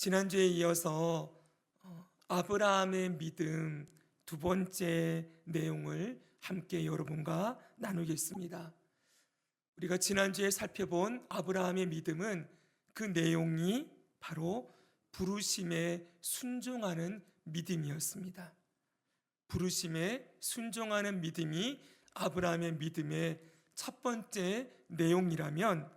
지난주에 이어서 아브라함의 믿음 두 번째 내용을 함께 여러분과 나누겠습니다. 우리가 지난주에 살펴본 아브라함의 믿음은 그 내용이 바로 부르심에 순종하는 믿음이었습니다. 부르심에 순종하는 믿음이 아브라함의 믿음의 첫 번째 내용이라면,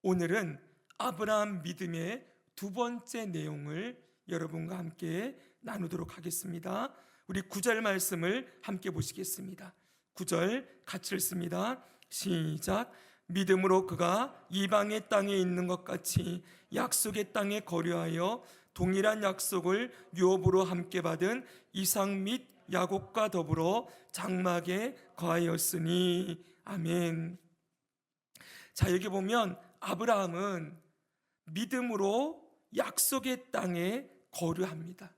오늘은 아브라함 믿음의 두 번째 내용을 여러분과 함께 나누도록 하겠습니다. 우리 9절 말씀을 함께 보시겠습니다. 9절 같이 읽습니다. 시작. 믿음으로 그가 이방의 땅에 있는 것 같이 약속의 땅에 거류하여 동일한 약속을 유업으로 함께 받은 이삭 및 야곱과 더불어 장막에 거하였으니. 아멘. 자, 여기 보면 아브라함은 믿음으로 약속의 땅에 거류합니다.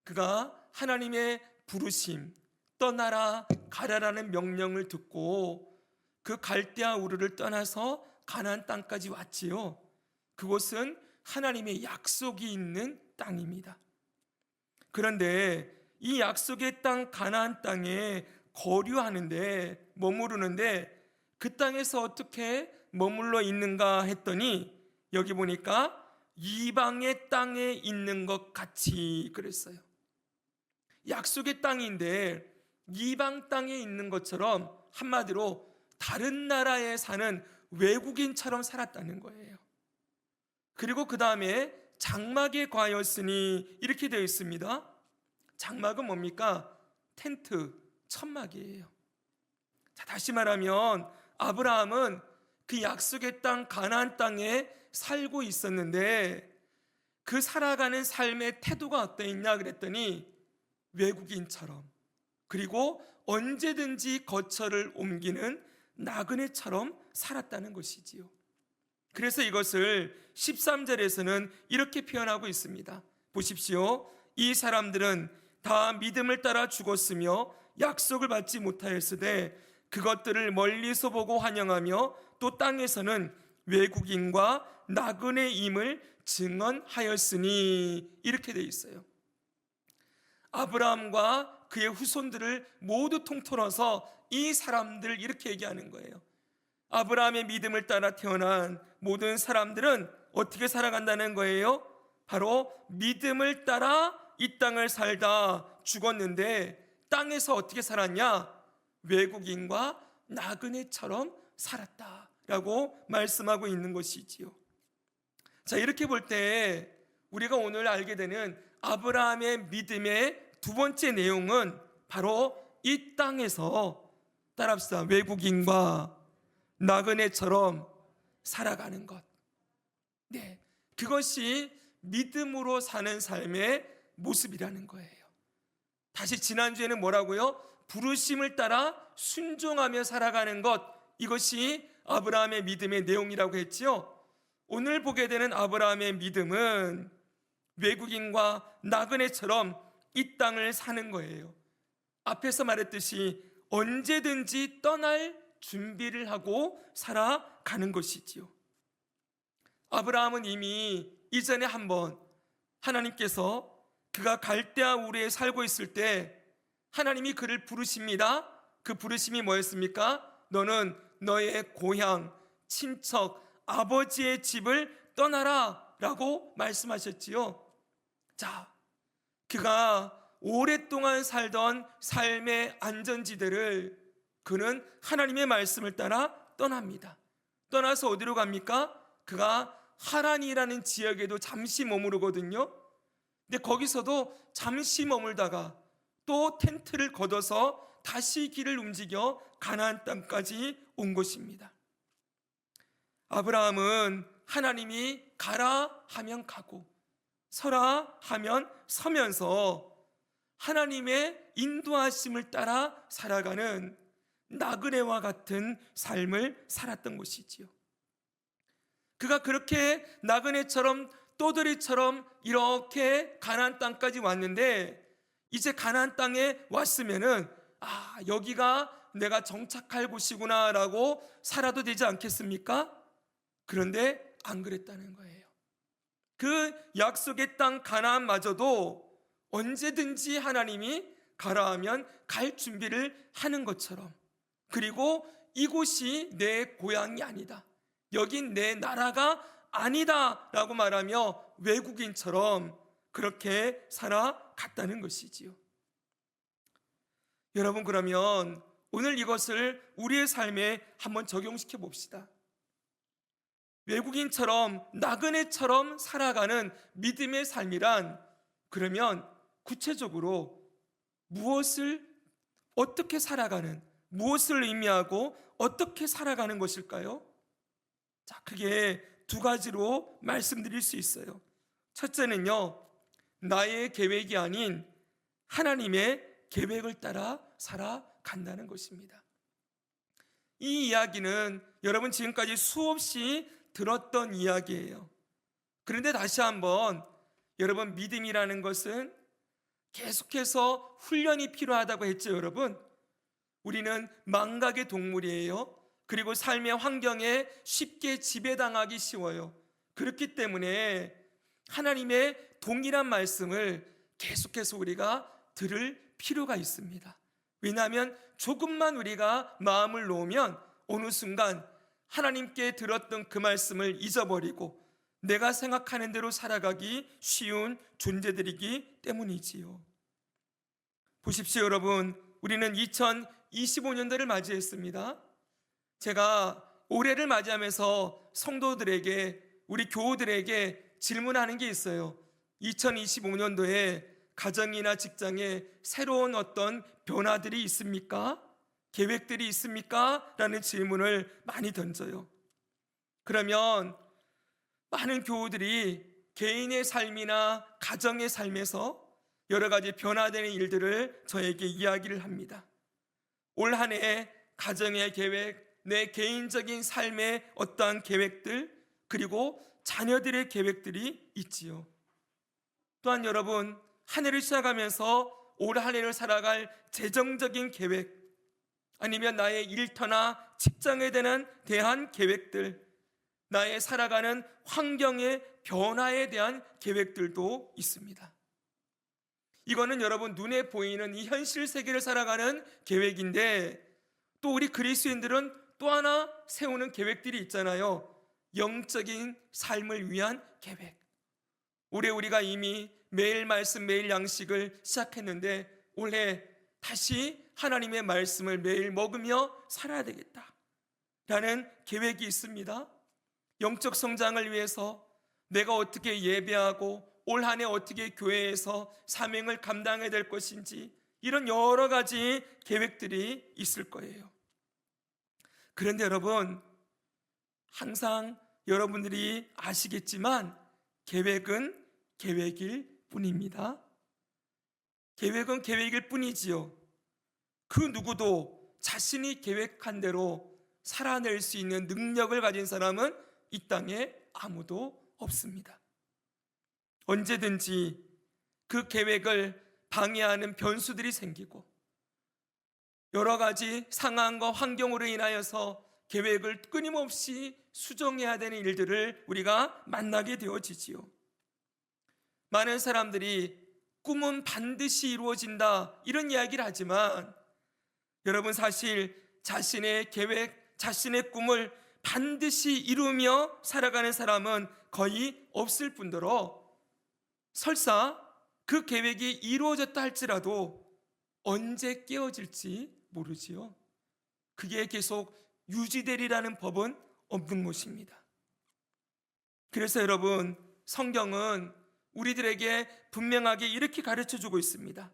그가 하나님의 부르심, 떠나라 가라라는 명령을 듣고 그 갈대아 우르를 떠나서 가나안 땅까지 왔지요. 그곳은 하나님의 약속이 있는 땅입니다. 그런데 이 약속의 땅 가나안 땅에 거류하는데, 머무르는데 그 땅에서 어떻게 머물러 있는가 했더니, 여기 보니까 이방의 땅에 있는 것 같이 그랬어요. 약속의 땅인데 이방 땅에 있는 것처럼, 한마디로 다른 나라에 사는 외국인처럼 살았다는 거예요. 그리고 그 다음에 장막에 거하였으니 이렇게 되어 있습니다. 장막은 뭡니까? 텐트, 천막이에요. 자, 다시 말하면 아브라함은 그 약속의 땅 가나안 땅에 살고 있었는데, 그 살아가는 삶의 태도가 어떠했냐 그랬더니 외국인처럼, 그리고 언제든지 거처를 옮기는 나그네처럼 살았다는 것이지요. 그래서 이것을 13절에서는 이렇게 표현하고 있습니다. 보십시오. 이 사람들은 다 믿음을 따라 죽었으며 약속을 받지 못하였으되 그것들을 멀리서 보고 환영하며 또 땅에서는 외국인과 나그네임을 증언하였으니. 이렇게 되어 있어요. 아브라함과 그의 후손들을 모두 통틀어서 이 사람들 이렇게 얘기하는 거예요. 아브라함의 믿음을 따라 태어난 모든 사람들은 어떻게 살아간다는 거예요? 바로 믿음을 따라 이 땅을 살다 죽었는데 땅에서 어떻게 살았냐? 외국인과 나그네처럼 살았다라고 말씀하고 있는 것이지요. 자, 이렇게 볼 때 우리가 오늘 알게 되는 아브라함의 믿음의 두 번째 내용은 바로 이 땅에서, 따라합시다, 외국인과 나그네처럼 살아가는 것. 네, 그것이 믿음으로 사는 삶의 모습이라는 거예요. 다시 지난주에는 뭐라고요? 부르심을 따라 순종하며 살아가는 것, 이것이 아브라함의 믿음의 내용이라고 했지요. 오늘 보게 되는 아브라함의 믿음은 외국인과 나그네처럼 이 땅을 사는 거예요. 앞에서 말했듯이 언제든지 떠날 준비를 하고 살아가는 것이지요. 아브라함은 이미 이전에 한번 하나님께서 그가 갈대아 우르에 살고 있을 때 하나님이 그를 부르십니다. 그 부르심이 뭐였습니까? 너는 너의 고향, 친척, 아버지의 집을 떠나라 라고 말씀하셨지요. 자, 그가 오랫동안 살던 삶의 안전지대를 그는 하나님의 말씀을 따라 떠납니다. 떠나서 어디로 갑니까? 그가 하란이라는 지역에도 잠시 머무르거든요. 근데 거기서도 잠시 머물다가 또 텐트를 걷어서 다시 길을 움직여 가나안 땅까지 온 것입니다. 아브라함은 하나님이 가라 하면 가고 서라 하면 서면서 하나님의 인도하심을 따라 살아가는 나그네와 같은 삶을 살았던 것이지요. 그가 그렇게 나그네처럼 떠돌이처럼 이렇게 가나안 땅까지 왔는데, 이제 가나안 땅에 왔으면은 여기가 내가 정착할 곳이구나 라고 살아도 되지 않겠습니까? 그런데 안 그랬다는 거예요. 그 약속의 땅 가나안마저도 언제든지 하나님이 가라 하면 갈 준비를 하는 것처럼, 그리고 이곳이 내 고향이 아니다, 여긴 내 나라가 아니다 라고 말하며 외국인처럼 그렇게 살아갔다는 것이지요. 여러분, 그러면 오늘 이것을 우리의 삶에 한번 적용시켜 봅시다. 외국인처럼 나그네처럼 살아가는 믿음의 삶이란, 그러면 구체적으로 무엇을 어떻게 살아가는, 무엇을 의미하고 어떻게 살아가는 것일까요? 자, 크게 두 가지로 말씀드릴 수 있어요. 첫째는요, 나의 계획이 아닌 하나님의 계획을 따라 살아간다는 것입니다. 이 이야기는 여러분 지금까지 수없이 들었던 이야기예요. 그런데 다시 한번, 여러분, 믿음이라는 것은 계속해서 훈련이 필요하다고 했죠. 여러분, 우리는 망각의 동물이에요. 그리고 삶의 환경에 쉽게 지배당하기 쉬워요. 그렇기 때문에 하나님의 동일한 말씀을 계속해서 우리가 들을 필요가 있습니다. 왜냐하면 조금만 우리가 마음을 놓으면 어느 순간 하나님께 들었던 그 말씀을 잊어버리고 내가 생각하는 대로 살아가기 쉬운 존재들이기 때문이지요. 보십시오, 여러분. 우리는 2025년도를 맞이했습니다. 제가 올해를 맞이하면서 성도들에게, 우리 교우들에게 질문하는 게 있어요. 2025년도에 가정이나 직장에 새로운 어떤 변화들이 있습니까? 계획들이 있습니까? 라는 질문을 많이 던져요. 그러면 많은 교우들이 개인의 삶이나 가정의 삶에서 여러 가지 변화되는 일들을 저에게 이야기를 합니다. 올 한 해 가정의 계획, 내 개인적인 삶의 어떠한 계획들, 그리고 자녀들의 계획들이 있지요. 또한 여러분, 한 해를 시작하면서 올 한 해를 살아갈 재정적인 계획, 아니면 나의 일터나 직장에 대한 계획들, 나의 살아가는 환경의 변화에 대한 계획들도 있습니다. 이거는 여러분 눈에 보이는 이 현실 세계를 살아가는 계획인데, 또 우리 그리스도인들은 또 하나 세우는 계획들이 있잖아요. 영적인 삶을 위한 계획. 올해 우리가 이미 매일 말씀, 매일 양식을 시작했는데 올해 다시 하나님의 말씀을 매일 먹으며 살아야 되겠다 라는 계획이 있습니다. 영적 성장을 위해서 내가 어떻게 예배하고 올 한 해 어떻게 교회에서 사명을 감당해야 될 것인지, 이런 여러 가지 계획들이 있을 거예요. 그런데 여러분, 항상 여러분들이 아시겠지만 계획은 계획일 뿐입니다. 계획은 계획일 뿐이지요. 그 누구도 자신이 계획한 대로 살아낼 수 있는 능력을 가진 사람은 이 땅에 아무도 없습니다. 언제든지 그 계획을 방해하는 변수들이 생기고 여러 가지 상황과 환경으로 인하여서 계획을 끊임없이 수정해야 되는 일들을 우리가 만나게 되어지지요. 많은 사람들이 꿈은 반드시 이루어진다 이런 이야기를 하지만 여러분, 사실 자신의 계획, 자신의 꿈을 반드시 이루며 살아가는 사람은 거의 없을 뿐더러 설사 그 계획이 이루어졌다 할지라도 언제 깨어질지 모르지요. 그게 계속 유지되리라는 법은 없는 것입니다. 그래서 여러분, 성경은 우리들에게 분명하게 이렇게 가르쳐주고 있습니다.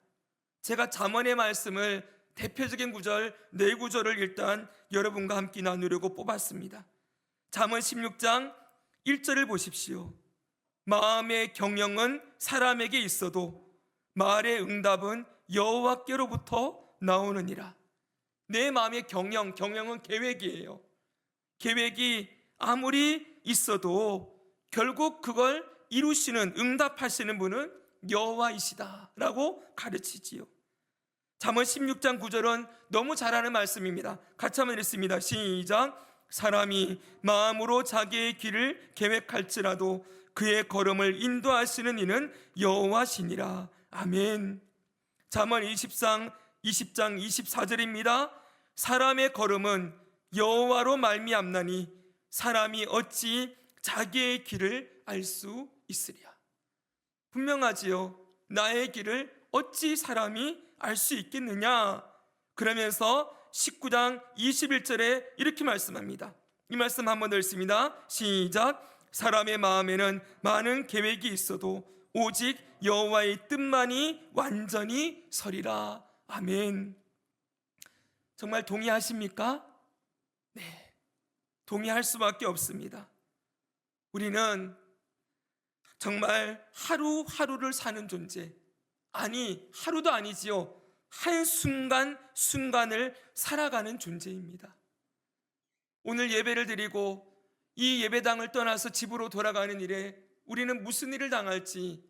제가 잠언의 말씀을 대표적인 구절, 네 구절을 일단 여러분과 함께 나누려고 뽑았습니다. 잠언 16장 1절을 보십시오. 마음의 경영은 사람에게 있어도 말의 응답은 여호와께로부터 나오느니라. 내 마음의 경영은 계획이에요. 계획이 아무리 있어도 결국 그걸 이루시는, 응답하시는 분은 여호와이시다 라고 가르치지요. 잠언 16장 9절은 너무 잘 아는 말씀입니다. 같이 한번 읽습니다. 시작. 사람이 마음으로 자기의 길을 계획할지라도 그의 걸음을 인도하시는 이는 여호와시니라. 아멘. 잠언 20장 24절입니다. 사람의 걸음은 여호와로 말미암나니 사람이 어찌 자기의 길을 알 수 있으랴. 분명하지요. 나의 길을 어찌 사람이 알 수 있겠느냐. 그러면서 19장 21절에 이렇게 말씀합니다. 이 말씀 한번 더 읽습니다. 시작. 사람의 마음에는 많은 계획이 있어도 오직 여호와의 뜻만이 완전히 서리라. 아멘. 정말 동의하십니까? 네, 동의할 수밖에 없습니다. 우리는 정말 하루하루를 사는 존재, 아니 하루도 아니지요, 한순간순간을 살아가는 존재입니다. 오늘 예배를 드리고 이 예배당을 떠나서 집으로 돌아가는 일에 우리는 무슨 일을 당할지,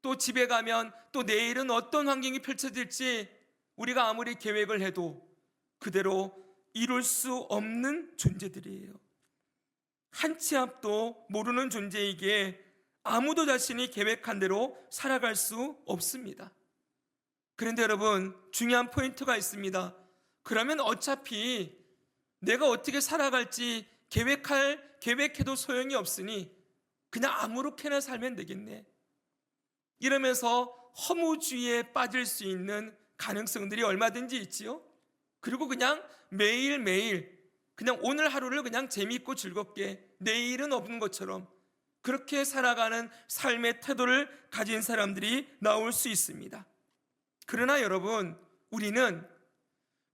또 집에 가면 또 내일은 어떤 환경이 펼쳐질지 우리가 아무리 계획을 해도 그대로 이룰 수 없는 존재들이에요. 한 치 앞도 모르는 존재이기에 아무도 자신이 계획한 대로 살아갈 수 없습니다. 그런데 여러분, 중요한 포인트가 있습니다. 그러면 어차피 내가 어떻게 살아갈지 계획해도 소용이 없으니 그냥 아무렇게나 살면 되겠네, 이러면서 허무주의에 빠질 수 있는 가능성들이 얼마든지 있지요. 그리고 그냥 매일매일 그냥 오늘 하루를 그냥 재미있고 즐겁게 내일은 없는 것처럼 그렇게 살아가는 삶의 태도를 가진 사람들이 나올 수 있습니다. 그러나 여러분, 우리는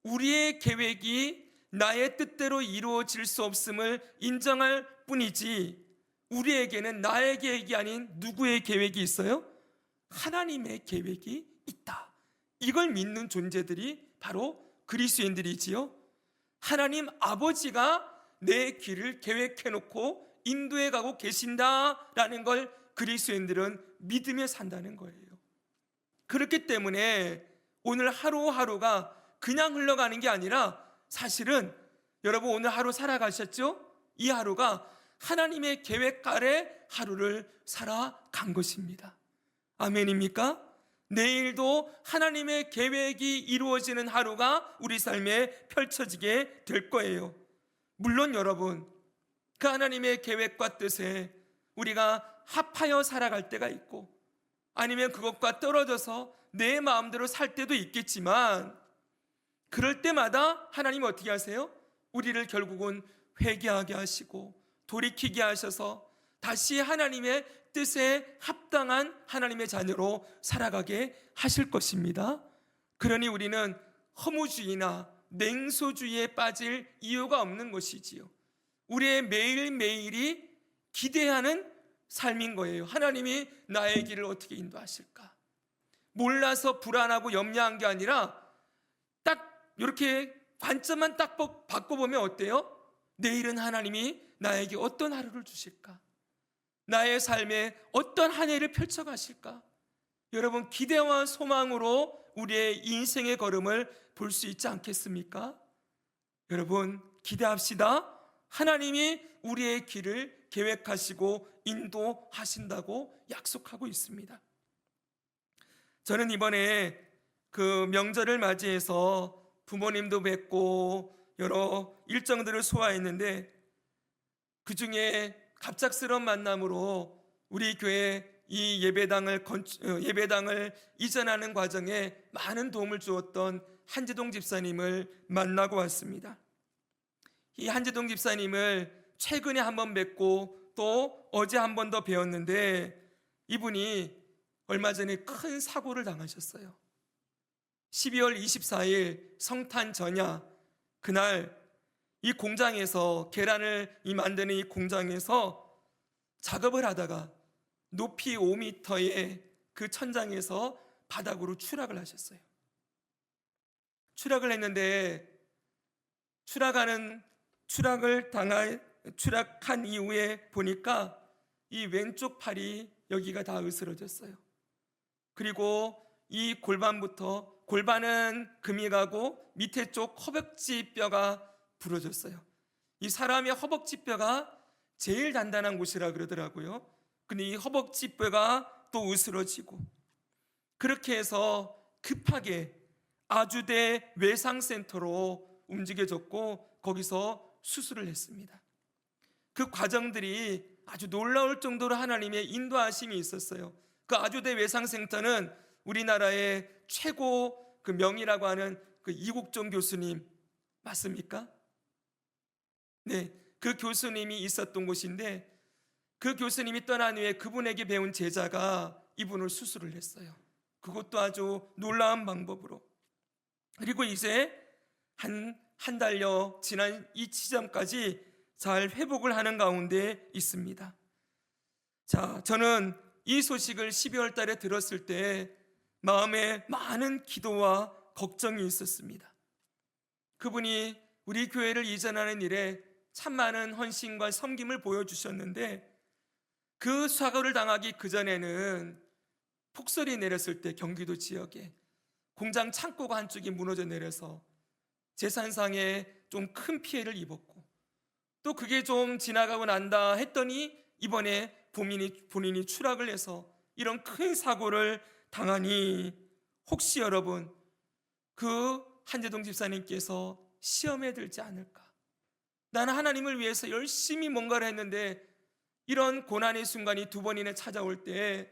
우리의 계획이 나의 뜻대로 이루어질 수 없음을 인정할 뿐이지, 우리에게는 나의 계획이 아닌 누구의 계획이 있어요? 하나님의 계획이 있다. 이걸 믿는 존재들이 바로 그리스도인들이지요. 하나님 아버지가 내 길을 계획해놓고 인도해 가고 계신다라는 걸 그리스도인들은 믿으며 산다는 거예요. 그렇기 때문에 오늘 하루하루가 그냥 흘러가는 게 아니라, 사실은 여러분 오늘 하루 살아가셨죠? 이 하루가 하나님의 계획 아래 하루를 살아간 것입니다. 아멘입니까? 내일도 하나님의 계획이 이루어지는 하루가 우리 삶에 펼쳐지게 될 거예요. 물론 여러분, 그 하나님의 계획과 뜻에 우리가 합하여 살아갈 때가 있고, 아니면 그것과 떨어져서 내 마음대로 살 때도 있겠지만, 그럴 때마다 하나님은 어떻게 하세요? 우리를 결국은 회개하게 하시고 돌이키게 하셔서 다시 하나님의 뜻에 합당한 하나님의 자녀로 살아가게 하실 것입니다. 그러니 우리는 허무주의나 냉소주의에 빠질 이유가 없는 것이지요. 우리의 매일매일이 기대하는 삶인 거예요. 하나님이 나의 길을 어떻게 인도하실까? 몰라서 불안하고 염려한 게 아니라 딱 이렇게 관점만 딱 바꿔보면 어때요? 내일은 하나님이 나에게 어떤 하루를 주실까? 나의 삶에 어떤 한 해를 펼쳐가실까? 여러분, 기대와 소망으로 우리의 인생의 걸음을 볼 수 있지 않겠습니까? 여러분, 기대합시다. 하나님이 우리의 길을 계획하시고 인도하신다고 약속하고 있습니다. 저는 이번에 그 명절을 맞이해서 부모님도 뵙고 여러 일정들을 소화했는데, 그 중에 갑작스러운 만남으로 우리 교회 이 예배당을 이전하는 과정에 많은 도움을 주었던 한재동 집사님을 만나고 왔습니다. 이 한재동 집사님을 최근에 한번 뵙고 또 어제 한 번 더 뵈었는데, 이분이 얼마 전에 큰 사고를 당하셨어요. 12월 24일 성탄 전야, 그날 이 공장에서, 계란을 만드는 이 공장에서 작업을 하다가 높이 5m의 그 천장에서 바닥으로 추락을 하셨어요. 추락을 했는데, 추락한 이후에 보니까 이 왼쪽 팔이 여기가 다 으스러졌어요. 그리고 이 골반은 금이 가고 밑에 쪽 허벅지 뼈가 부러졌어요. 이 사람의 허벅지 뼈가 제일 단단한 곳이라 그러더라고요. 근데 이 허벅지뼈가 또 으스러지고, 그렇게 해서 급하게 아주대 외상센터로 움직여졌고 거기서 수술을 했습니다. 그 과정들이 아주 놀라울 정도로 하나님의 인도하심이 있었어요. 그 아주대 외상센터는 우리나라의 최고 그 명이라고 하는 그 이국종 교수님 맞습니까? 네, 그 교수님이 있었던 곳인데, 그 교수님이 떠난 후에 그분에게 배운 제자가 이분을 수술을 했어요. 그것도 아주 놀라운 방법으로. 그리고 이제 한 달여 지난 이 지점까지 잘 회복을 하는 가운데 있습니다. 자, 저는 이 소식을 12월 달에 들었을 때 마음에 많은 기도와 걱정이 있었습니다. 그분이 우리 교회를 이전하는 일에 참 많은 헌신과 섬김을 보여주셨는데, 그 사고를 당하기 그전에는 폭설이 내렸을 때 경기도 지역에 공장 창고가 한쪽이 무너져 내려서 재산상에 좀 큰 피해를 입었고, 또 그게 좀 지나가고 난다 했더니 이번에 본인이 추락을 해서 이런 큰 사고를 당하니, 혹시 여러분 그 한재동 집사님께서 시험에 들지 않을까? 나는 하나님을 위해서 열심히 뭔가를 했는데 이런 고난의 순간이 두 번이나 찾아올 때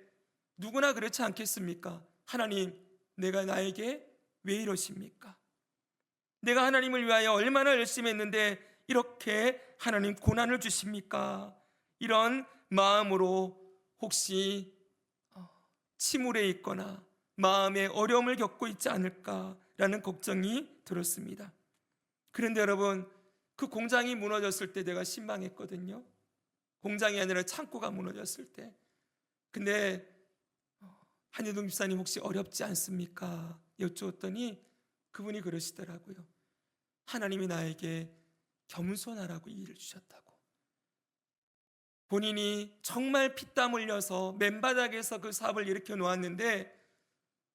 누구나 그렇지 않겠습니까? 하나님, 내가 나에게 왜 이러십니까? 내가 하나님을 위하여 얼마나 열심히 했는데 이렇게 하나님 고난을 주십니까? 이런 마음으로 혹시 침울해 있거나 마음의 어려움을 겪고 있지 않을까라는 걱정이 들었습니다. 그런데 여러분, 그 공장이 무너졌을 때 내가 신망했거든요. 공장이 아니라 창고가 무너졌을 때. 근데 한예동 집사님 혹시 어렵지 않습니까? 여쭈었더니 그분이 그러시더라고요. 하나님이 나에게 겸손하라고 이 일을 주셨다고. 본인이 정말 피땀 흘려서 맨바닥에서 그 사업을 일으켜 놓았는데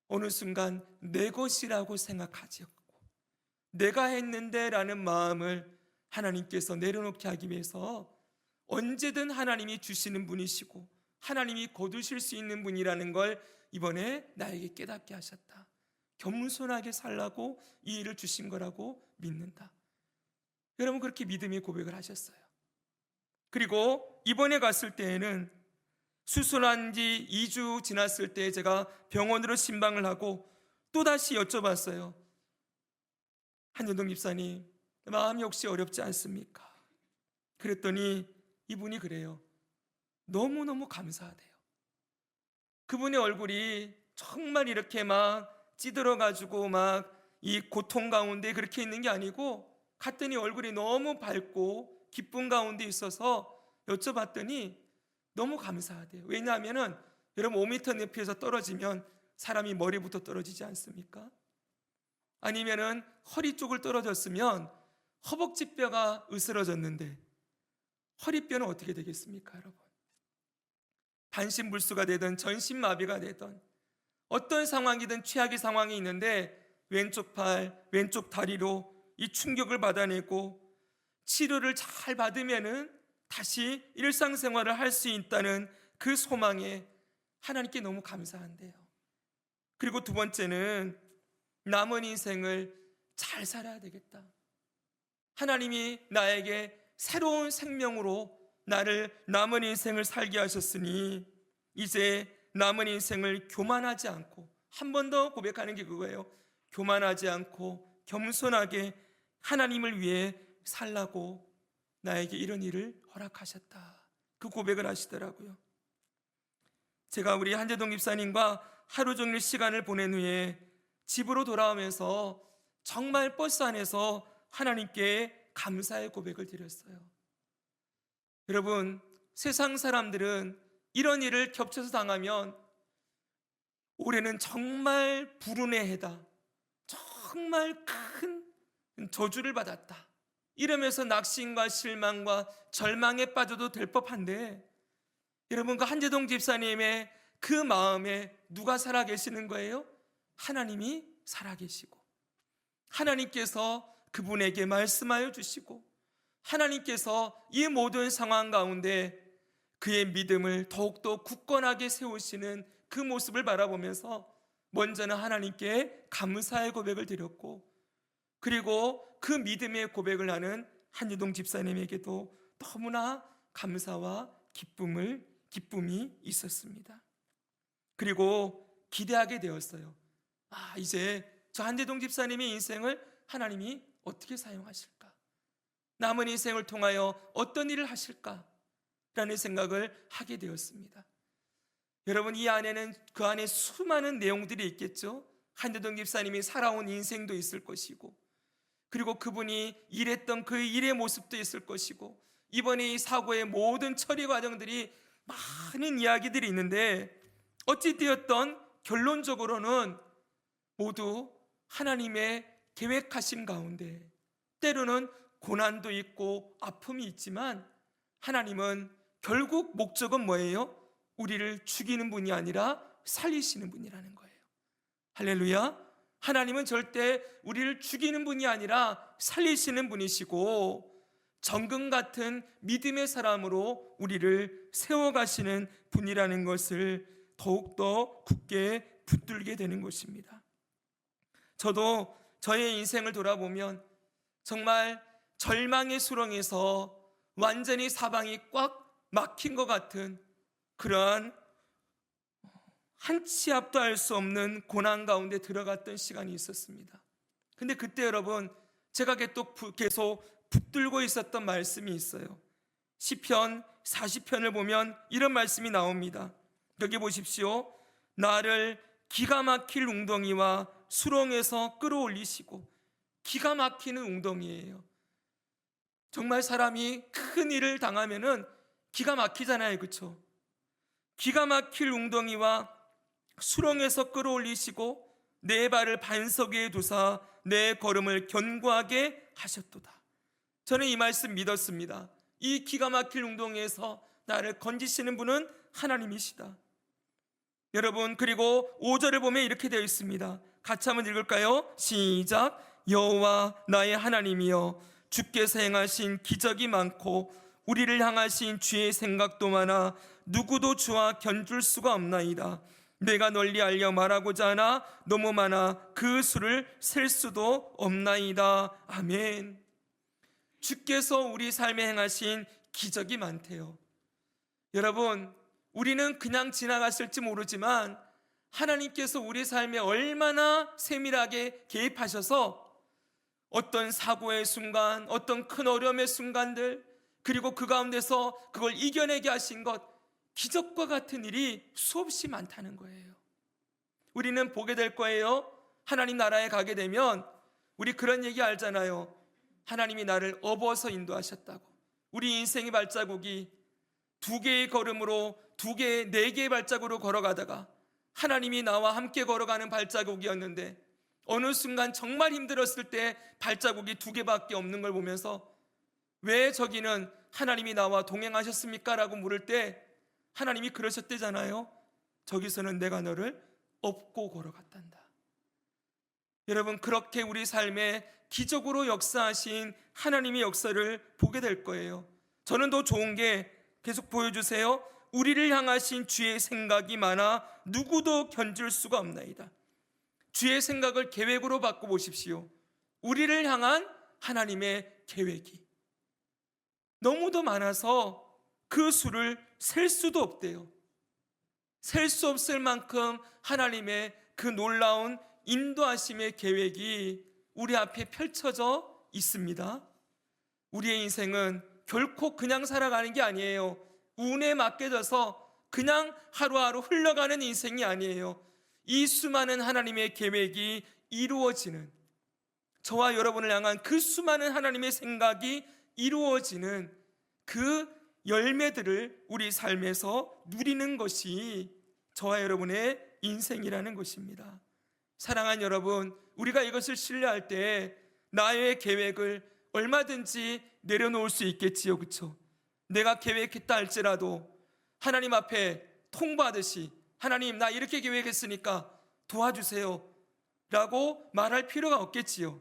어느 순간 내 것이라고 생각하지 않고 내가 했는데 라는 마음을 하나님께서 내려놓게 하기 위해서 언제든 하나님이 주시는 분이시고 하나님이 거두실 수 있는 분이라는 걸 이번에 나에게 깨닫게 하셨다. 겸손하게 살라고 이 일을 주신 거라고 믿는다. 여러분, 그렇게 믿음의 고백을 하셨어요. 그리고 이번에 갔을 때에는 수술한 지 2주 지났을 때 제가 병원으로 신방을 하고 또다시 여쭤봤어요. 한예동 집사님, 마음이 혹시 어렵지 않습니까? 그랬더니 이분이 그래요. 너무너무 감사하대요. 그분의 얼굴이 정말 이렇게 막 찌들어가지고 막 이 고통 가운데 그렇게 있는 게 아니고, 갔더니 얼굴이 너무 밝고 기쁨 가운데 있어서 여쭤봤더니 너무 감사하대요. 왜냐하면은 여러분 5m 높이에서 떨어지면 사람이 머리부터 떨어지지 않습니까? 아니면은 허리 쪽을 떨어졌으면 허벅지뼈가 으스러졌는데 허리뼈는 어떻게 되겠습니까, 여러분? 반신불수가 되든 전신마비가 되든 어떤 상황이든 최악의 상황이 있는데 왼쪽 팔, 왼쪽 다리로 이 충격을 받아내고 치료를 잘 받으면은 다시 일상생활을 할 수 있다는 그 소망에 하나님께 너무 감사한데요. 그리고 두 번째는 남은 인생을 잘 살아야 되겠다. 하나님이 나에게 새로운 생명으로 나를 남은 인생을 살게 하셨으니 이제 남은 인생을 교만하지 않고, 한 번 더 고백하는 게 그거예요. 교만하지 않고 겸손하게 하나님을 위해 살라고 나에게 이런 일을 허락하셨다. 그 고백을 하시더라고요. 제가 우리 한재동 집사님과 하루 종일 시간을 보낸 후에 집으로 돌아오면서 정말 버스 안에서 하나님께 감사의 고백을 드렸어요. 여러분, 세상 사람들은 이런 일을 겹쳐서 당하면 올해는 정말 불운의 해다, 정말 큰 저주를 받았다, 이러면서 낙심과 실망과 절망에 빠져도 될 법한데, 여러분, 그 한재동 집사님의 그 마음에 누가 살아계시는 거예요? 하나님이 살아계시고 하나님께서 그분에게 말씀하여 주시고 하나님께서 이 모든 상황 가운데 그의 믿음을 더욱더 굳건하게 세우시는 그 모습을 바라보면서 먼저는 하나님께 감사의 고백을 드렸고, 그리고 그 믿음의 고백을 하는 한유동 집사님에게도 너무나 감사와 기쁨이 있었습니다. 그리고 기대하게 되었어요. 이제 저 한유동 집사님의 인생을 하나님이 어떻게 사용하실까? 남은 인생을 통하여 어떤 일을 하실까? 라는 생각을 하게 되었습니다. 여러분, 이 안에는 그 안에 수많은 내용들이 있겠죠. 한유동 집사님이 살아온 인생도 있을 것이고, 그리고 그분이 일했던 그 일의 모습도 있을 것이고, 이번에 이 사고의 모든 처리 과정들이 많은 이야기들이 있는데, 어찌 되었던 결론적으로는 모두 하나님의 계획하신 가운데 때로는 고난도 있고 아픔이 있지만, 하나님은 결국 목적은 뭐예요? 우리를 죽이는 분이 아니라 살리시는 분이라는 거예요. 할렐루야. 하나님은 절대 우리를 죽이는 분이 아니라 살리시는 분이시고, 정금 같은 믿음의 사람으로 우리를 세워가시는 분이라는 것을 더욱더 굳게 붙들게 되는 것입니다. 저도 저의 인생을 돌아보면 정말 절망의 수렁에서 완전히 사방이 꽉 막힌 것 같은 그러한 한 치 앞도 알 수 없는 고난 가운데 들어갔던 시간이 있었습니다. 근데 그때 여러분, 제가 계속 붙들고 있었던 말씀이 있어요. 시편 40편을 보면 이런 말씀이 나옵니다. 여기 보십시오. 나를 기가 막힐 웅덩이와 수렁에서 끌어올리시고. 기가 막히는 웅덩이예요. 정말 사람이 큰 일을 당하면은 기가 막히잖아요, 그렇죠? 기가 막힐 웅덩이와 수렁에서 끌어올리시고 내 발을 반석 위에 두사 내 걸음을 견고하게 하셨도다. 저는 이 말씀 믿었습니다. 이 기가 막힐 웅덩이에서 나를 건지시는 분은 하나님이시다. 여러분, 그리고 5절을 보면 이렇게 되어 있습니다. 같이 한번 읽을까요? 시작. 여호와 나의 하나님이여, 주께서 행하신 기적이 많고 우리를 향하신 주의 생각도 많아 누구도 주와 견줄 수가 없나이다. 내가 널리 알려 말하고자 하나 너무 많아 그 수를 셀 수도 없나이다. 아멘. 주께서 우리 삶에 행하신 기적이 많대요. 여러분, 우리는 그냥 지나갔을지 모르지만 하나님께서 우리 삶에 얼마나 세밀하게 개입하셔서 어떤 사고의 순간, 어떤 큰 어려움의 순간들, 그리고 그 가운데서 그걸 이겨내게 하신 것, 기적과 같은 일이 수없이 많다는 거예요. 우리는 보게 될 거예요. 하나님 나라에 가게 되면 우리 그런 얘기 알잖아요. 하나님이 나를 업어서 인도하셨다고. 우리 인생의 발자국이 2개의 걸음으로 4개의 발자국으로 걸어가다가 하나님이 나와 함께 걸어가는 발자국이었는데, 어느 순간 정말 힘들었을 때 발자국이 2개밖에 없는 걸 보면서 왜 저기는 하나님이 나와 동행하셨습니까? 라고 물을 때 하나님이 그러셨대잖아요. 저기서는 내가 너를 업고 걸어갔단다. 여러분, 그렇게 우리 삶에 기적으로 역사하신 하나님의 역사를 보게 될 거예요. 저는 더 좋은 게 계속 보여주세요. 우리를 향하신 주의 생각이 많아 누구도 견줄 수가 없나이다. 주의 생각을 계획으로 바꿔보십시오. 우리를 향한 하나님의 계획이 너무도 많아서 그 수를 셀 수도 없대요. 셀 수 없을 만큼 하나님의 그 놀라운 인도하심의 계획이 우리 앞에 펼쳐져 있습니다. 우리의 인생은 결코 그냥 살아가는 게 아니에요. 운에 맡겨져서 그냥 하루하루 흘러가는 인생이 아니에요. 이 수많은 하나님의 계획이 이루어지는, 저와 여러분을 향한 그 수많은 하나님의 생각이 이루어지는 그 열매들을 우리 삶에서 누리는 것이 저와 여러분의 인생이라는 것입니다. 사랑하는 여러분, 우리가 이것을 신뢰할 때 나의 계획을 얼마든지 내려놓을 수 있겠지요, 그렇죠? 내가 계획했다 할지라도 하나님 앞에 통보하듯이 하나님, 나 이렇게 계획했으니까 도와주세요 라고 말할 필요가 없겠지요.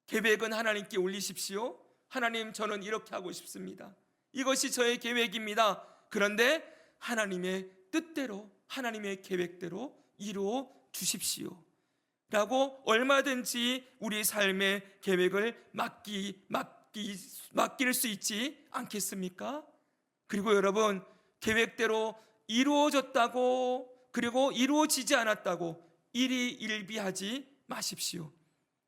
계획은 하나님께 올리십시오. 하나님, 저는 이렇게 하고 싶습니다. 이것이 저의 계획입니다. 그런데 하나님의 뜻대로, 하나님의 계획대로 이루어 주십시오 라고 얼마든지 우리 삶의 계획을 맡길 수 있지 않겠습니까? 그리고 여러분, 계획대로 이루어졌다고, 그리고 이루어지지 않았다고 일희일비하지 마십시오.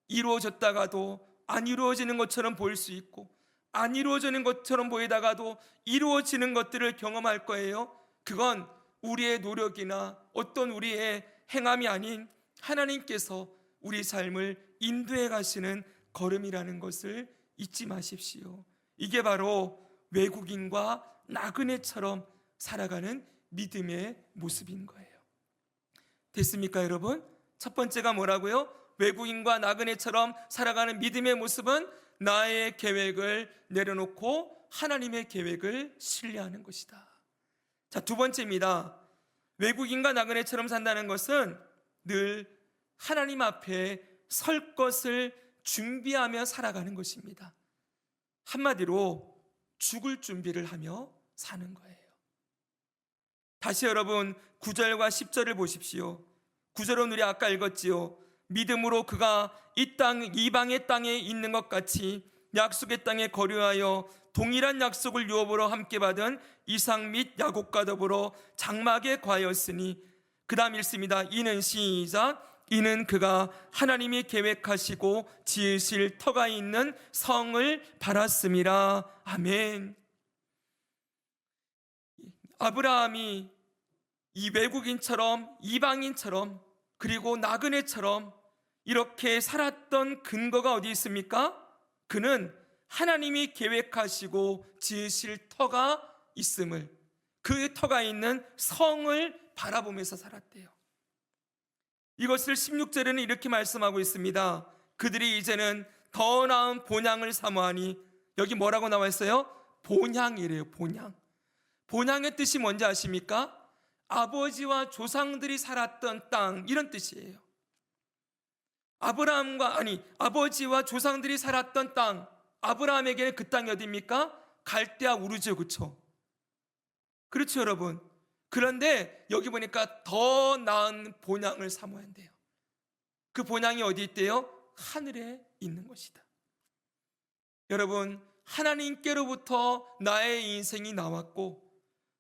이루어졌다가도 안 이루어지는 것처럼 보일 수 있고, 안 이루어지는 것처럼 보이다가도 이루어지는 것들을 경험할 거예요. 그건 우리의 노력이나 어떤 우리의 행함이 아닌 하나님께서 우리 삶을 인도해 가시는 걸음이라는 것을 잊지 마십시오. 이게 바로 외국인과 나그네처럼 살아가는 믿음의 모습인 거예요. 됐습니까, 여러분? 첫 번째가 뭐라고요? 외국인과 나그네처럼 살아가는 믿음의 모습은 나의 계획을 내려놓고 하나님의 계획을 신뢰하는 것이다. 자, 두 번째입니다. 외국인과 나그네처럼 산다는 것은 늘 하나님 앞에 설 것을 준비하며 살아가는 것입니다. 한마디로 죽을 준비를 하며 사는 거예요. 다시 여러분 9절과 10절을 보십시오. 9절은 우리 아까 읽었지요. 믿음으로 그가 이 땅 이방의 땅에 있는 것 같이 약속의 땅에 거류하여 동일한 약속을 유업으로 함께 받은 이삭 및 야곱과 더불어 장막에 거하였으니, 그 다음 읽습니다. 이는 시작, 이는 그가 하나님이 계획하시고 지으실 터가 있는 성을 바랐음이라. 아멘. 아브라함이 이 외국인처럼, 이방인처럼, 그리고 나그네처럼 이렇게 살았던 근거가 어디 있습니까? 그는 하나님이 계획하시고 지으실 터가 있음을, 그 터가 있는 성을 바라보면서 살았대요. 이것을 16절에는 이렇게 말씀하고 있습니다. 그들이 이제는 더 나은 본향을 사모하니, 여기 뭐라고 나와 있어요? 본향이래요. 본향. 본향의 뜻이 뭔지 아십니까? 아버지와 조상들이 살았던 땅, 이런 뜻이에요. 아버지와 조상들이 살았던 땅, 아브라함에게는 그 땅이 어디입니까? 갈대아 우르지요, 그렇죠? 그렇죠, 여러분. 그런데 여기 보니까 더 나은 본향을 사모한대요. 그 본향이 어디 있대요? 하늘에 있는 것이다. 여러분, 하나님께로부터 나의 인생이 나왔고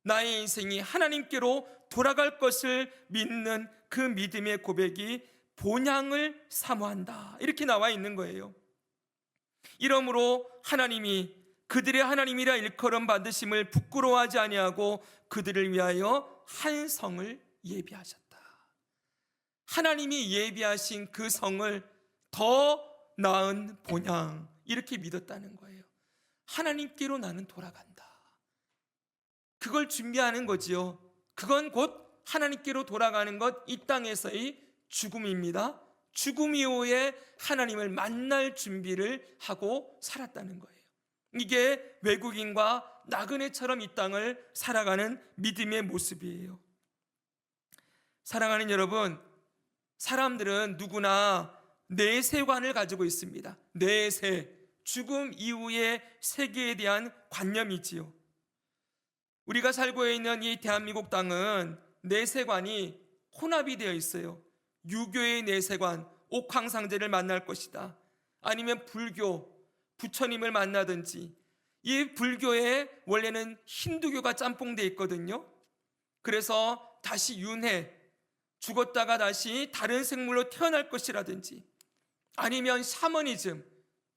나의 인생이 하나님께로 돌아갈 것을 믿는 그 믿음의 고백이 본향을 사모한다, 이렇게 나와 있는 거예요. 이러므로 하나님이 그들의 하나님이라 일컬음 받으심을 부끄러워하지 아니하고 그들을 위하여 한 성을 예비하셨다. 하나님이 예비하신 그 성을 더 나은 본향, 이렇게 믿었다는 거예요. 하나님께로 나는 돌아간다. 그걸 준비하는 거지요. 그건 곧 하나님께로 돌아가는 것, 이 땅에서의 죽음입니다. 죽음 이후에 하나님을 만날 준비를 하고 살았다는 거예요. 이게 외국인과 나그네처럼 이 땅을 살아가는 믿음의 모습이에요. 사랑하는 여러분, 사람들은 누구나 내세관을 가지고 있습니다. 내세, 죽음 이후의 세계에 대한 관념이지요. 우리가 살고 있는 이 대한민국 땅은 내세관이 혼합이 되어 있어요. 유교의 내세관, 옥황상제를 만날 것이다. 아니면 불교, 부처님을 만나든지. 이 불교에 원래는 힌두교가 짬뽕되어 있거든요. 그래서 다시 윤회, 죽었다가 다시 다른 생물로 태어날 것이라든지, 아니면 샤머니즘,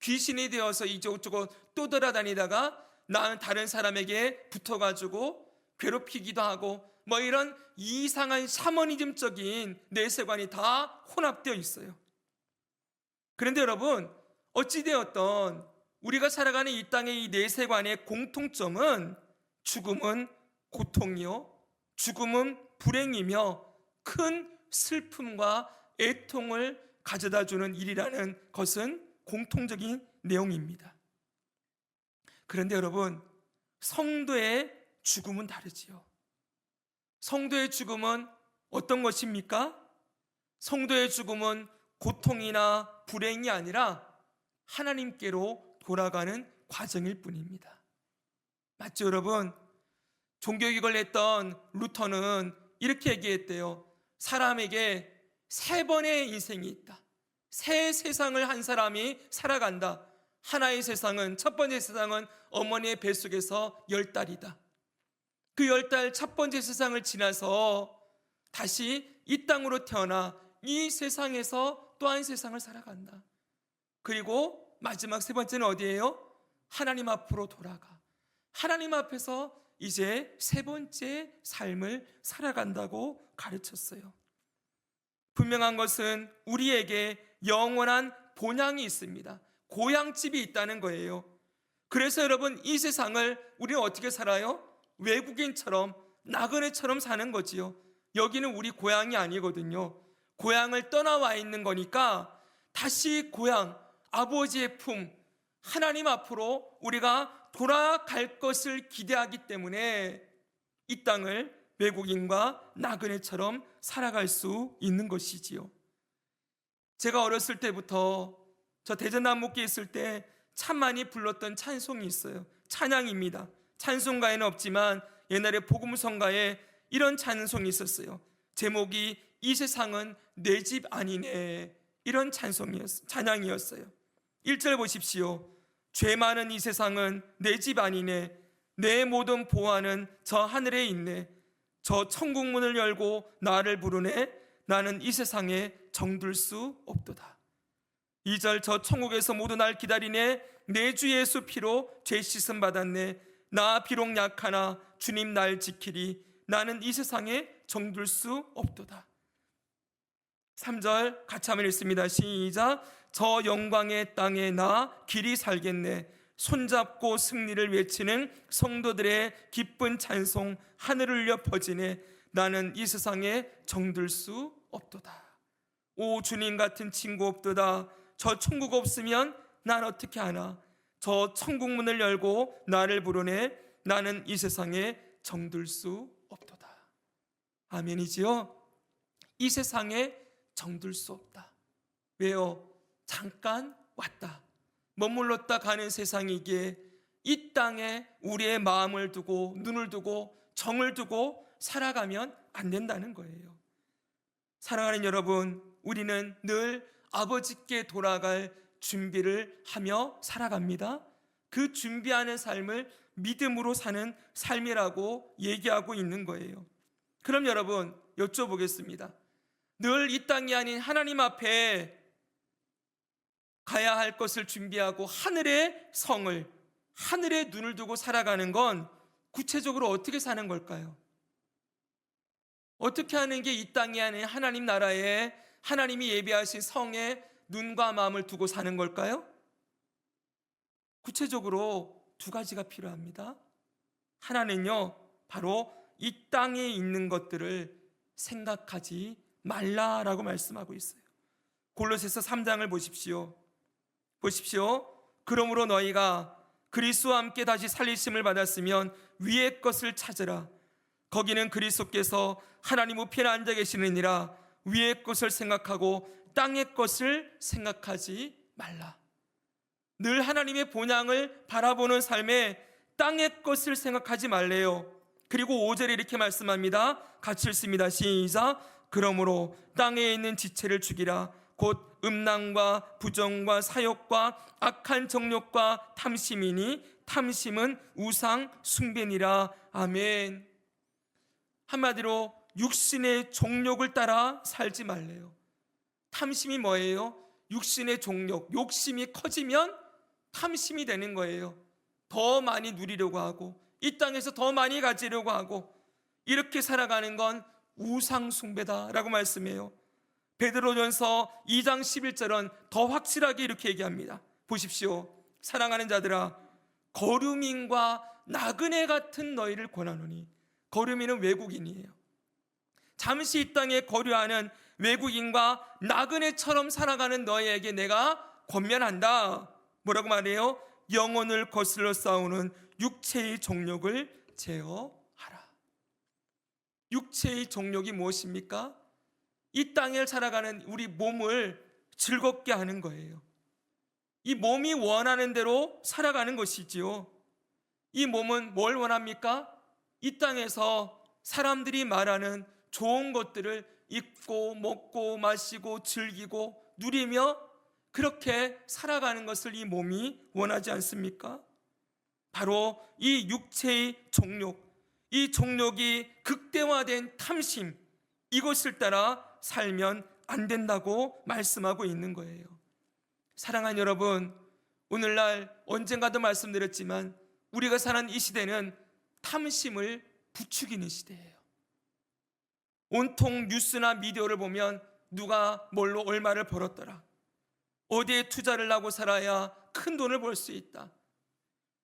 귀신이 되어서 이쪽저쪽 떠돌아다니다가 나는 다른 사람에게 붙어가지고 괴롭히기도 하고, 뭐 이런 이상한 샤머니즘적인 내세관이 다 혼합되어 있어요. 그런데 여러분, 어찌되었던 우리가 살아가는 이 땅의 이 내세관의 공통점은 죽음은 고통이요, 죽음은 불행이며 큰 슬픔과 애통을 가져다주는 일이라는 것은 공통적인 내용입니다. 그런데 여러분, 성도의 죽음은 다르지요. 성도의 죽음은 어떤 것입니까? 성도의 죽음은 고통이나 불행이 아니라 하나님께로 돌아가는 과정일 뿐입니다. 맞죠, 여러분? 종교개혁을 했던 루터는 이렇게 얘기했대요. 사람에게 세 번의 인생이 있다. 새 세상을 한 사람이 살아간다. 하나의 세상은, 첫 번째 세상은 어머니의 뱃속에서 10달이다. 그 10달 첫 번째 세상을 지나서 다시 이 땅으로 태어나 이 세상에서 또 한 세상을 살아간다. 그리고 마지막 세 번째는 어디예요? 하나님 앞으로 돌아가. 하나님 앞에서 이제 세 번째 삶을 살아간다고 가르쳤어요. 분명한 것은 우리에게 영원한 본향이 있습니다. 고향집이 있다는 거예요. 그래서 여러분, 이 세상을 우리는 어떻게 살아요? 외국인처럼, 나그네처럼 사는 거지요. 여기는 우리 고향이 아니거든요. 고향을 떠나와 있는 거니까 다시 고향, 아버지의 품, 하나님 앞으로 우리가 돌아갈 것을 기대하기 때문에 이 땅을 외국인과 나그네처럼 살아갈 수 있는 것이지요. 제가 어렸을 때부터 저 대전남목교에 있을 때 참 많이 불렀던 찬송이 있어요. 찬양입니다. 찬송가에는 없지만 옛날에 복음성가에 이런 찬송이 있었어요. 제목이 이 세상은 내 집 아니네, 이런 찬양이었어요. 1절 보십시오. 죄 많은 이 세상은 내 집 아니네, 내 모든 보화는 저 하늘에 있네, 저 천국 문을 열고 나를 부르네, 나는 이 세상에 정들 수 없도다. 2절, 저 천국에서 모두 날 기다리네, 내 주 예수 피로 죄 씻음 받았네, 나 비록 약하나 주님 날 지키리, 나는 이 세상에 정들 수 없도다. 3절 같이 한번 읽습니다. 시작. 저 영광의 땅에 나 길이 살겠네, 손잡고 승리를 외치는 성도들의 기쁜 찬송 하늘을 울려 퍼지네, 나는 이 세상에 정들 수 없도다. 오 주님 같은 친구 없도다. 저 천국 없으면 난 어떻게 하나, 저 천국 문을 열고 나를 부르네, 나는 이 세상에 정들 수 없도다. 아멘이지요? 이 세상에 정들 수 없다. 왜요? 잠깐 왔다, 머물렀다 가는 세상이기에 이 땅에 우리의 마음을 두고 눈을 두고 정을 두고 살아가면 안 된다는 거예요. 사랑하는 여러분, 우리는 늘 아버지께 돌아갈 준비를 하며 살아갑니다. 그 준비하는 삶을 믿음으로 사는 삶이라고 얘기하고 있는 거예요. 그럼 여러분, 여쭤보겠습니다. 늘 이 땅이 아닌 하나님 앞에 가야 할 것을 준비하고 하늘의 성을, 하늘의 눈을 두고 살아가는 건 구체적으로 어떻게 사는 걸까요? 어떻게 하는 게 이 땅이 아닌 하나님 나라에, 하나님이 예비하신 성에 눈과 마음을 두고 사는 걸까요? 구체적으로 두 가지가 필요합니다. 하나는요, 바로 이 땅에 있는 것들을 생각하지 말라라고 말씀하고 있어요. 골로새서 3장을 보십시오. 그러므로 너희가 그리스도와 함께 다시 살리심을 받았으면 위의 것을 찾으라. 거기는 그리스도께서 하나님 우편에 앉아 계시느니라. 위의 것을 생각하고 땅의 것을 생각하지 말라. 늘 하나님의 본향을 바라보는 삶에 땅의 것을 생각하지 말래요. 그리고 5절에 이렇게 말씀합니다. 같이 읽습니다. 시작. 그러므로 땅에 있는 지체를 죽이라. 곧 음란과 부정과 사욕과 악한 정욕과 탐심이니 탐심은 우상 숭배니라. 아멘. 한마디로 육신의 종욕을 따라 살지 말래요. 탐심이 뭐예요? 육신의 종욕, 욕심이 커지면 탐심이 되는 거예요. 더 많이 누리려고 하고 이 땅에서 더 많이 가지려고 하고, 이렇게 살아가는 건 우상 숭배다라고 말씀해요. 베드로전서 2장 11절은 더 확실하게 이렇게 얘기합니다. 보십시오. 사랑하는 자들아, 거류민과 나그네 같은 너희를 권하노니. 거류민은 외국인이에요. 잠시 이 땅에 거류하는 외국인과 나그네처럼 살아가는 너희에게 내가 권면한다. 뭐라고 말해요? 영혼을 거슬러 싸우는 육체의 종욕을 제어하라. 육체의 종욕이 무엇입니까? 이 땅을 살아가는 우리 몸을 즐겁게 하는 거예요. 이 몸이 원하는 대로 살아가는 것이지요. 이 몸은 뭘 원합니까? 이 땅에서 사람들이 말하는 좋은 것들을 입고 먹고 마시고 즐기고 누리며 그렇게 살아가는 것을 이 몸이 원하지 않습니까? 바로 이 육체의 정욕, 이 정욕이 극대화된 탐심, 이것을 따라 살면 안 된다고 말씀하고 있는 거예요. 사랑하는 여러분, 오늘날 언젠가도 말씀드렸지만 우리가 사는 이 시대는 탐심을 부추기는 시대예요. 온통 뉴스나 미디어를 보면 누가 뭘로 얼마를 벌었더라, 어디에 투자를 하고 살아야 큰 돈을 벌 수 있다.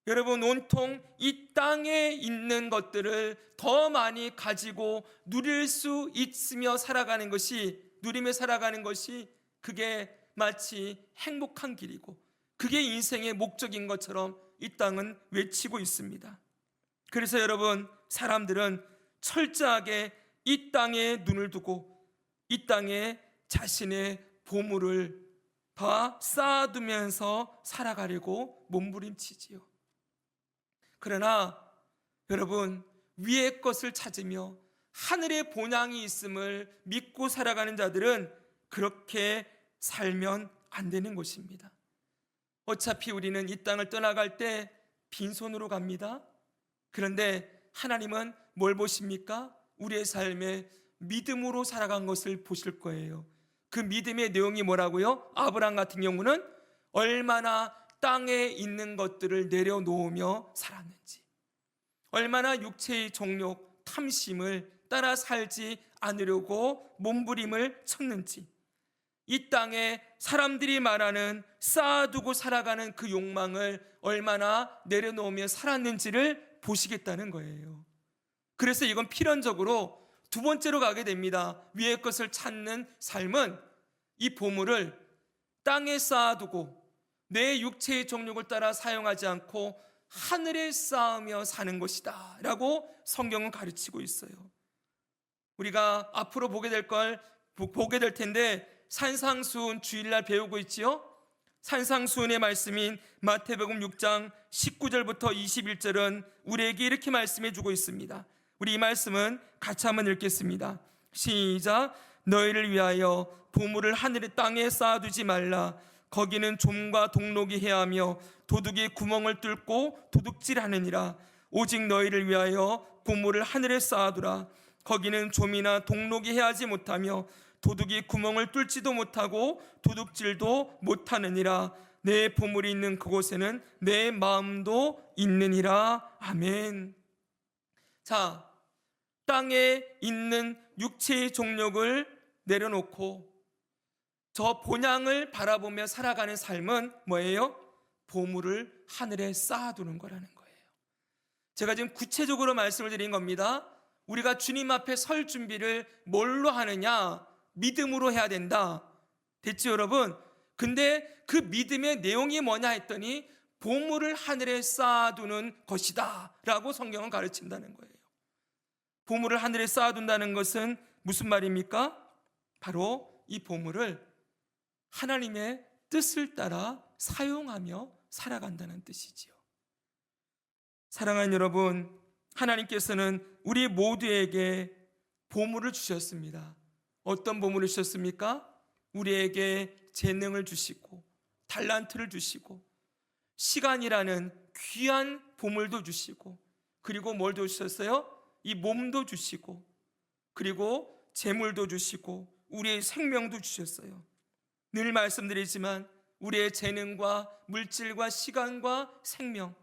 여러분, 온통 이 땅에 있는 것들을 더 많이 가지고 누릴 수 있으며 살아가는 것이, 누리며 살아가는 것이 그게 마치 행복한 길이고 그게 인생의 목적인 것처럼 이 땅은 외치고 있습니다. 그래서 여러분, 사람들은 철저하게 이 땅에 눈을 두고 이 땅에 자신의 보물을 다 쌓아두면서 살아가려고 몸부림치지요. 그러나 여러분, 위의 것을 찾으며 하늘의 본향이 있음을 믿고 살아가는 자들은 그렇게 살면 안 되는 것입니다. 어차피 우리는 이 땅을 떠나갈 때 빈손으로 갑니다. 그런데 하나님은 뭘 보십니까? 우리의 삶에 믿음으로 살아간 것을 보실 거예요. 그 믿음의 내용이 뭐라고요? 아브라함 같은 경우는 얼마나 땅에 있는 것들을 내려놓으며 살았는지, 얼마나 육체의 정욕, 탐심을 따라 살지 않으려고 몸부림을 쳤는지, 이 땅에 사람들이 말하는 쌓아두고 살아가는 그 욕망을 얼마나 내려놓으며 살았는지를 보시겠다는 거예요. 그래서 이건 필연적으로 두 번째로 가게 됩니다. 위의 것을 찾는 삶은 이 보물을 땅에 쌓아두고 내 육체의 정욕을 따라 사용하지 않고 하늘에 쌓으며 사는 것이다 라고 성경은 가르치고 있어요. 우리가 앞으로 보게 될 텐데 산상수훈 주일날 배우고 있지요. 산상수훈의 말씀인 마태복음 6장 19절부터 21절은 우리에게 이렇게 말씀해 주고 있습니다. 우리 이 말씀은 같이 한번 읽겠습니다. 시작. 너희를 위하여 보물을 하늘의 땅에 쌓아두지 말라. 거기는 좀과 동록이 해하며 도둑이 구멍을 뚫고 도둑질하느니라. 오직 너희를 위하여 보물을 하늘에 쌓아두라. 거기는 좀이나 동록이 해하지 못하며 도둑이 구멍을 뚫지도 못하고 도둑질도 못하느니라. 내 보물이 있는 그곳에는 내 마음도 있느니라. 아멘. 자, 땅에 있는 육체의 정욕을 내려놓고 저 본향을 바라보며 살아가는 삶은 뭐예요? 보물을 하늘에 쌓아두는 거라는 거예요. 제가 지금 구체적으로 말씀을 드린 겁니다. 우리가 주님 앞에 설 준비를 뭘로 하느냐? 믿음으로 해야 된다. 됐죠, 여러분? 근데 그 믿음의 내용이 뭐냐 했더니 보물을 하늘에 쌓아두는 것이다 라고 성경은 가르친다는 거예요. 보물을 하늘에 쌓아둔다는 것은 무슨 말입니까? 바로 이 보물을 하나님의 뜻을 따라 사용하며 살아간다는 뜻이지요. 사랑하는 여러분, 하나님께서는 우리 모두에게 보물을 주셨습니다. 어떤 보물을 주셨습니까? 우리에게 재능을 주시고 달란트를 주시고 시간이라는 귀한 보물도 주시고, 그리고 뭘 주셨어요? 이 몸도 주시고, 그리고 재물도 주시고 우리의 생명도 주셨어요. 늘 말씀드리지만 우리의 재능과 물질과 시간과 생명,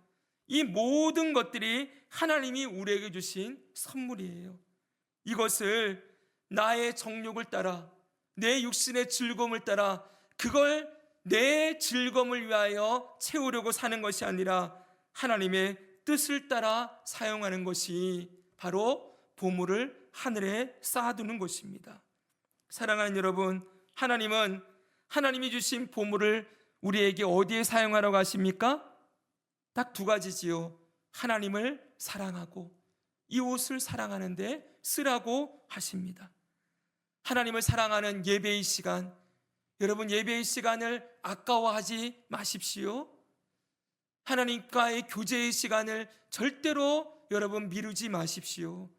이 모든 것들이 하나님이 우리에게 주신 선물이에요. 이것을 나의 정욕을 따라, 내 육신의 즐거움을 따라, 그걸 내 즐거움을 위하여 채우려고 사는 것이 아니라 하나님의 뜻을 따라 사용하는 것이 바로 보물을 하늘에 쌓아두는 것입니다. 사랑하는 여러분, 하나님은 하나님이 주신 보물을 우리에게 어디에 사용하라고 하십니까? 딱 두 가지지요. 하나님을 사랑하고 이웃을 사랑하는데 쓰라고 하십니다. 하나님을 사랑하는 예배의 시간, 여러분 예배의 시간을 아까워하지 마십시오. 하나님과의 교제의 시간을 절대로 여러분 미루지 마십시오.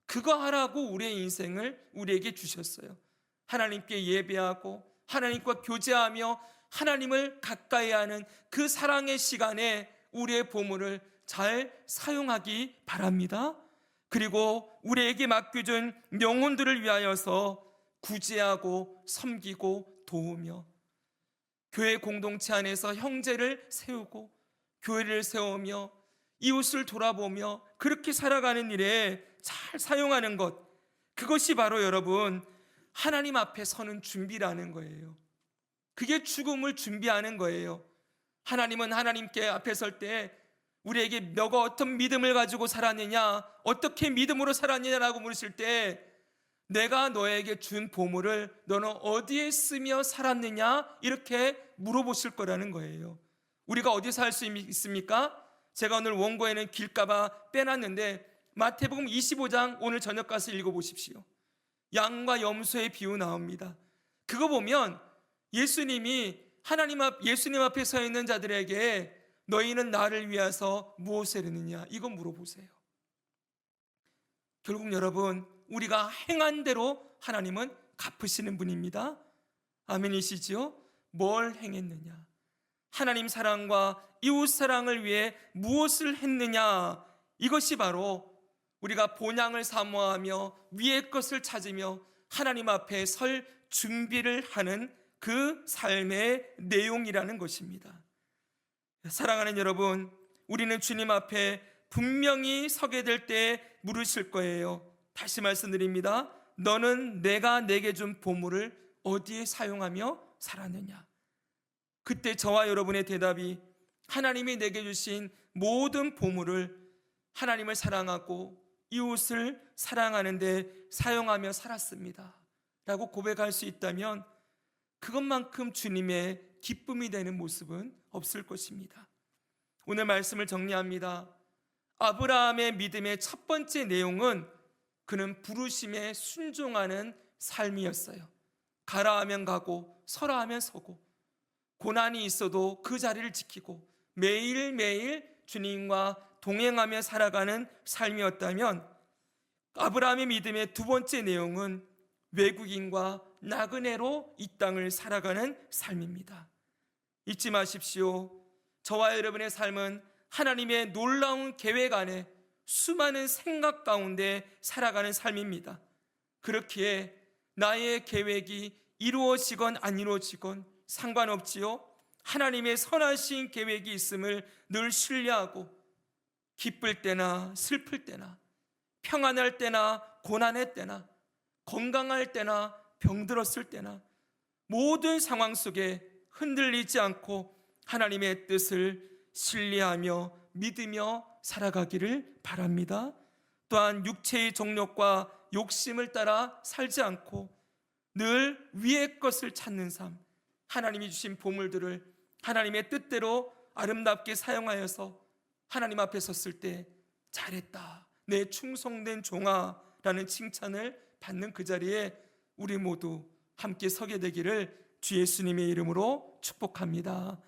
그거 하라고 우리의 인생을 우리에게 주셨어요. 하나님께 예배하고 하나님과 교제하며 하나님을 가까이 하는 그 사랑의 시간에 우리의 보물을 잘 사용하기 바랍니다. 그리고 우리에게 맡겨준 영혼들을 위하여서 구제하고 섬기고 도우며 교회 공동체 안에서 형제를 세우고 교회를 세우며 이웃을 돌아보며 그렇게 살아가는 일에 잘 사용하는 것, 그것이 바로 여러분 하나님 앞에 서는 준비라는 거예요. 그게 죽음을 준비하는 거예요. 하나님은 하나님께 앞에 설 때 우리에게 너가 어떤 믿음을 가지고 살았느냐, 어떻게 믿음으로 살았느냐라고 물으실 때 내가 너에게 준 보물을 너는 어디에 쓰며 살았느냐 이렇게 물어보실 거라는 거예요. 우리가 어디서 할 수 있습니까? 제가 오늘 원고에는 길까봐 빼놨는데 마태복음 25장 오늘 저녁 가서 읽어보십시오. 양과 염소의 비유 나옵니다. 그거 보면 예수님이 예수님 앞에 서 있는 자들에게 너희는 나를 위해서 무엇을 했느냐 이거 물어보세요. 결국 여러분 우리가 행한 대로 하나님은 갚으시는 분입니다. 아멘이시지요? 뭘 행했느냐, 하나님 사랑과 이웃 사랑을 위해 무엇을 했느냐, 이것이 바로 우리가 본향을 사모하며 위의 것을 찾으며 하나님 앞에 설 준비를 하는 그 삶의 내용이라는 것입니다. 사랑하는 여러분, 우리는 주님 앞에 분명히 서게 될 때 물으실 거예요. 다시 말씀드립니다. 너는 내가 내게 준 보물을 어디에 사용하며 살았느냐? 그때 저와 여러분의 대답이 하나님이 내게 주신 모든 보물을 하나님을 사랑하고 이웃을 사랑하는 데 사용하며 살았습니다 라고 고백할 수 있다면 그것만큼 주님의 기쁨이 되는 모습은 없을 것입니다. 오늘 말씀을 정리합니다. 아브라함의 믿음의 첫 번째 내용은 그는 부르심에 순종하는 삶이었어요. 가라 하면 가고 서라 하면 서고 고난이 있어도 그 자리를 지키고 매일매일 주님과 동행하며 살아가는 삶이었다면 아브라함의 믿음의 두 번째 내용은 외국인과 나그네로 이 땅을 살아가는 삶입니다. 잊지 마십시오. 저와 여러분의 삶은 하나님의 놀라운 계획 안에 수많은 생각 가운데 살아가는 삶입니다. 그렇기에 나의 계획이 이루어지건 안 이루어지건 상관없지요. 하나님의 선하신 계획이 있음을 늘 신뢰하고 기쁠 때나 슬플 때나 평안할 때나 고난할 때나 건강할 때나 병들었을 때나 모든 상황 속에 흔들리지 않고 하나님의 뜻을 신뢰하며 믿으며 살아가기를 바랍니다. 또한 육체의 정욕과 욕심을 따라 살지 않고 늘 위의 것을 찾는 삶, 하나님이 주신 보물들을 하나님의 뜻대로 아름답게 사용하여서 하나님 앞에 섰을 때 잘했다, 내 충성된 종아 라는 칭찬을 받는 그 자리에 우리 모두 함께 서게 되기를 주 예수님의 이름으로 축복합니다.